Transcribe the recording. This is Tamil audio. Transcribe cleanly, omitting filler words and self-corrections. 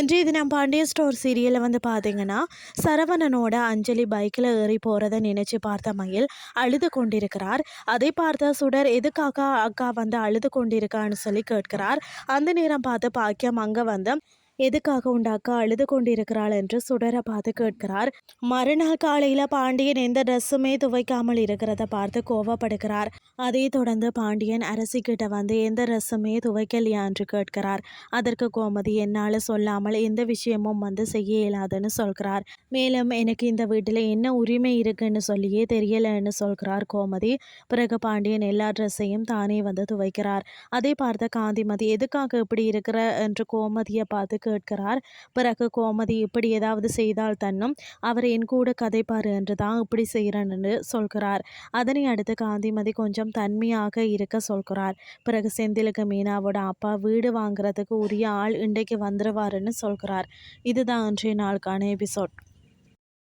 இன்றைய தினம் பாண்டியன் ஸ்டோர் சீரியலில் வந்து பார்த்தீங்கன்னா, சரவணனோட அஞ்சலி பைக்கில் ஏறி போகிறத நினைச்சு பார்த்த மயில் அழுது கொண்டிருக்கிறார். அதை பார்த்த சுடர் எதுக்காக அக்கா வந்து அழுது கொண்டிருக்கான்னு சொல்லி கேட்கிறார். அந்த நேரம் பார்த்து பாக்கியம் அங்கே வந்து எதுக்காக உண்ட அக்கா அழுது கொண்டிருக்கிறாள் என்று சுடரை பார்த்து கேட்கிறார். மறுநாள் காலையில் பாண்டியன் எந்த ட்ரெஸ்ஸுமே துவைக்காமல் இருக்கிறத பார்த்து கோவப்படுகிறார். அதை தொடர்ந்து பாண்டியன் அரசிக்கிட்ட வந்து எந்த ட்ரெஸ்ஸுமே துவைக்கலையா என்று கேட்கிறார். அதற்கு கோமதி என்னால் சொல்லாமல் எந்த விஷயமும் வந்து செய்ய இயலாதுன்னு சொல்கிறார். மேலும் எனக்கு இந்த வீட்டில் என்ன உரிமை இருக்குன்னு சொல்லியே தெரியலைன்னு சொல்கிறார் கோமதி. பிறகு பாண்டியன் எல்லா ட்ரெஸ்ஸையும் தானே வந்து துவைக்கிறார். அதை பார்த்த காந்திமதி எதுக்காக இப்படி இருக்கிற என்று கோமதியை பார்த்து கேட்கிறார். பிறகு கோமதி இப்படி ஏதாவது செய்தால் தன்னும் அவர் என் கூட கதைப்பார் என்று தான் இப்படி செய்கிறேன்னு சொல்கிறார். அதனை அடுத்து காந்திமதி கொஞ்சம் தன்மையாக இருக்க சொல்கிறார். பிறகு செந்திலுக்கு மீனாவோட அப்பா வீடு வாங்குறதுக்கு உரிய ஆள் இன்றைக்கு வந்துருவாருன்னு சொல்கிறார். இதுதான் இன்றைய நாளுக்கான எபிசோட்.